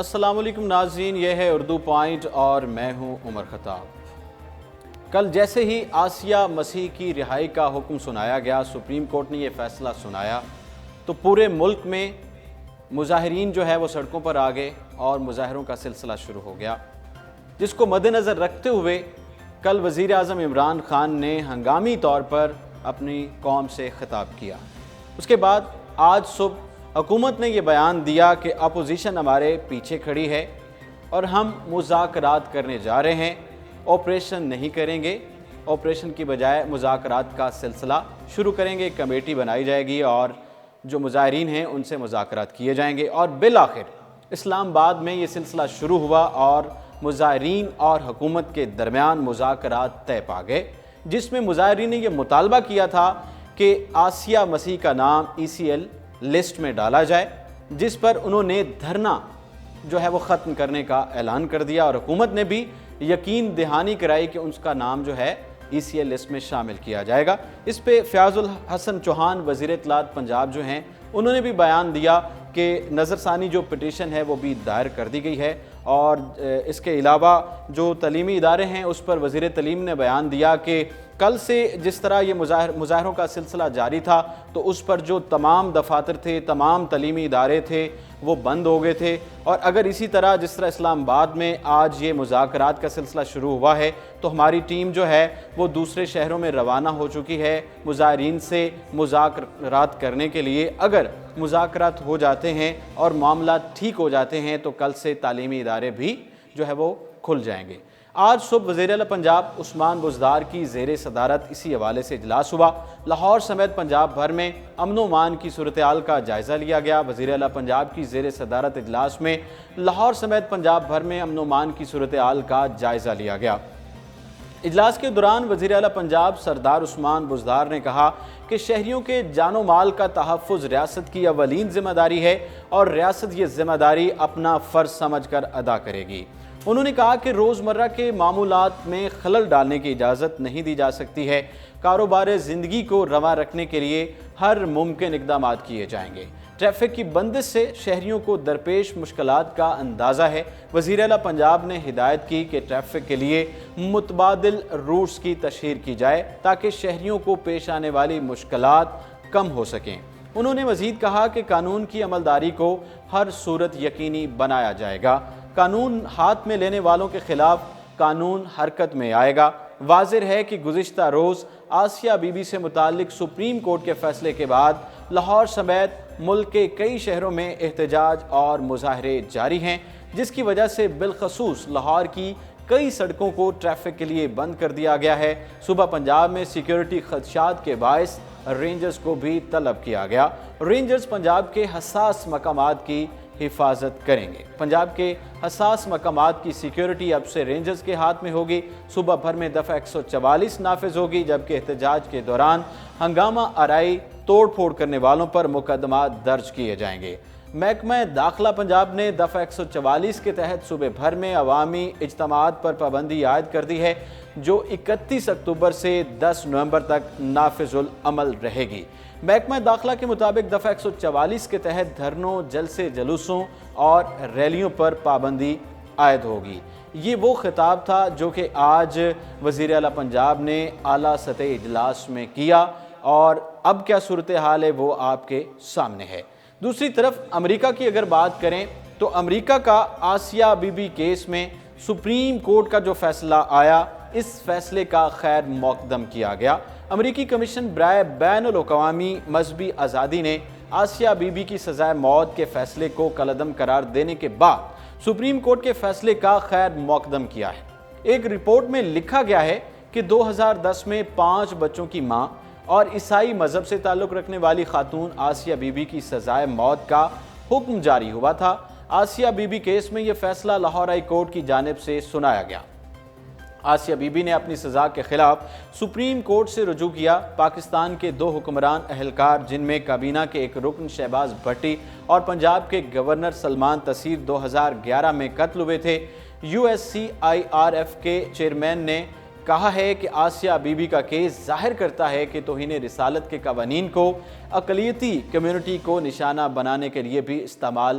السلام علیکم ناظرین، یہ ہے اردو پوائنٹ اور میں ہوں عمر خطاب۔ کل جیسے ہی آسیہ مسیح کی رہائی کا حکم سنایا گیا، سپریم کورٹ نے یہ فیصلہ سنایا تو پورے ملک میں مظاہرین جو ہے وہ سڑکوں پر آ گئے اور مظاہروں کا سلسلہ شروع ہو گیا، جس کو مد نظر رکھتے ہوئے کل وزیر اعظم عمران خان نے ہنگامی طور پر اپنی قوم سے خطاب کیا۔ اس کے بعد آج صبح حکومت نے یہ بیان دیا کہ اپوزیشن ہمارے پیچھے کھڑی ہے اور ہم مذاکرات کرنے جا رہے ہیں، آپریشن نہیں کریں گے، آپریشن کی بجائے مذاکرات کا سلسلہ شروع کریں گے، کمیٹی بنائی جائے گی اور جو مظاہرین ہیں ان سے مذاکرات کیے جائیں گے۔ اور بالآخر اسلام آباد میں یہ سلسلہ شروع ہوا اور مظاہرین اور حکومت کے درمیان مذاکرات طے پا گئے، جس میں مظاہرین نے یہ مطالبہ کیا تھا کہ آسیہ مسیح کا نام ECL لسٹ میں ڈالا جائے، جس پر انہوں نے دھرنا جو ہے وہ ختم کرنے کا اعلان کر دیا اور حکومت نے بھی یقین دہانی کرائی کہ اس کا نام جو ہے ECL لسٹ میں شامل کیا جائے گا۔ اس پہ فیاض الحسن چوہان وزیر اطلاعات پنجاب جو ہیں انہوں نے بھی بیان دیا کہ نظر ثانی جو پٹیشن ہے وہ بھی دائر کر دی گئی ہے، اور اس کے علاوہ جو تعلیمی ادارے ہیں اس پر وزیر تعلیم نے بیان دیا کہ کل سے جس طرح یہ مظاہروں کا سلسلہ جاری تھا تو اس پر جو تمام دفاتر تھے، تمام تعلیمی ادارے تھے وہ بند ہو گئے تھے، اور اگر اسی طرح جس طرح اسلام آباد میں آج یہ مذاکرات کا سلسلہ شروع ہوا ہے تو ہماری ٹیم جو ہے وہ دوسرے شہروں میں روانہ ہو چکی ہے مظاہرین سے مذاکرات کرنے کے لیے۔ اگر مذاکرات ہو جاتے ہیں اور معاملات ٹھیک ہو جاتے ہیں تو کل سے تعلیمی ادارے بھی جو ہے وہ کھل جائیں گے۔ آج صبح وزیر اعلیٰ پنجاب عثمان بزدار کی زیر صدارت اسی حوالے سے اجلاس ہوا۔ لاہور سمیت پنجاب بھر میں امن و امان کی صورتحال کا جائزہ لیا گیا۔ وزیر اعلیٰ پنجاب کی زیر صدارت اجلاس میں لاہور سمیت پنجاب بھر میں امن و امان کی صورتحال کا جائزہ لیا گیا۔ اجلاس کے دوران وزیر اعلیٰ پنجاب سردار عثمان بزدار نے کہا کہ شہریوں کے جان و مال کا تحفظ ریاست کی اولین ذمہ داری ہے اور ریاست یہ ذمہ داری اپنا فرض سمجھ کر ادا کرے گی۔ انہوں نے کہا کہ روزمرہ کے معمولات میں خلل ڈالنے کی اجازت نہیں دی جا سکتی ہے۔ کاروبار زندگی کو رواں رکھنے کے لیے ہر ممکن اقدامات کیے جائیں گے۔ ٹریفک کی بندش سے شہریوں کو درپیش مشکلات کا اندازہ ہے۔ وزیر اعلیٰ پنجاب نے ہدایت کی کہ ٹریفک کے لیے متبادل روٹس کی تشہیر کی جائے تاکہ شہریوں کو پیش آنے والی مشکلات کم ہو سکیں۔ انہوں نے مزید کہا کہ قانون کی عملداری کو ہر صورت یقینی بنایا جائے گا۔ قانون ہاتھ میں لینے والوں کے خلاف قانون حرکت میں آئے گا۔ واضح ہے کہ گزشتہ روز آسیہ بی بی سے متعلق سپریم کورٹ کے فیصلے کے بعد لاہور سمیت ملک کے کئی شہروں میں احتجاج اور مظاہرے جاری ہیں، جس کی وجہ سے بالخصوص لاہور کی کئی سڑکوں کو ٹریفک کے لیے بند کر دیا گیا ہے۔ صوبہ پنجاب میں سیکیورٹی خدشات کے باعث رینجرز کو بھی طلب کیا گیا۔ رینجرز پنجاب کے حساس مقامات کی حفاظت کریں گے۔ پنجاب کے حساس مقامات کی سیکیورٹی اب سے رینجرز کے ہاتھ میں ہوگی۔ صوبہ بھر میں دفعہ 144 نافذ ہوگی، جبکہ احتجاج کے دوران ہنگامہ آرائی توڑ پھوڑ کرنے والوں پر مقدمات درج کیے جائیں گے۔ محکمہ داخلہ پنجاب نے دفعہ 144 کے تحت صوبے بھر میں عوامی اجتماعات پر پابندی عائد کر دی ہے، جو 31 اکتوبر سے 10 نومبر تک نافذ العمل رہے گی۔ محکمہ داخلہ کے مطابق دفعہ 144 کے تحت دھرنوں، جلسے جلوسوں اور ریلیوں پر پابندی عائد ہوگی۔ یہ وہ خطاب تھا جو کہ آج وزیر اعلیٰ پنجاب نے اعلیٰ سطحی اجلاس میں کیا، اور اب کیا صورتحال ہے وہ آپ کے سامنے ہے۔ دوسری طرف امریکہ کی اگر بات کریں تو امریکہ کا آسیہ بی بی کیس میں سپریم کورٹ کا جو فیصلہ آیا، اس فیصلے کا خیر مقدم کیا گیا۔ امریکی کمیشن برائے بین الاقوامی مذہبی آزادی نے آسیہ بی بی کی سزائے موت کے فیصلے کو کالعدم قرار دینے کے بعد سپریم کورٹ کے فیصلے کا خیر مقدم کیا ہے۔ ایک رپورٹ میں لکھا گیا ہے کہ 2010 میں 5 بچوں کی ماں اور عیسائی مذہب سے تعلق رکھنے والی خاتون آسیہ بی بی کی سزائے موت کا حکم جاری ہوا تھا۔ آسیہ بی بی کیس میں یہ فیصلہ لاہور ہائی کورٹ کی جانب سے سنایا گیا۔ آسیہ بی بی نے اپنی سزا کے خلاف سپریم کورٹ سے رجوع کیا۔ پاکستان کے 2 حکمران اہلکار، جن میں کابینہ کے ایک رکن شہباز بھٹی اور پنجاب کے گورنر سلمان تاثیر 2011 میں قتل ہوئے تھے۔ USCIRF کے چیئرمین نے کہا ہے کہ آسیہ بی بی کا کیس ظاہر کرتا ہے کہ توہین رسالت کے قوانین کو اقلیتی کمیونٹی کو نشانہ بنانے کے لیے بھی استعمال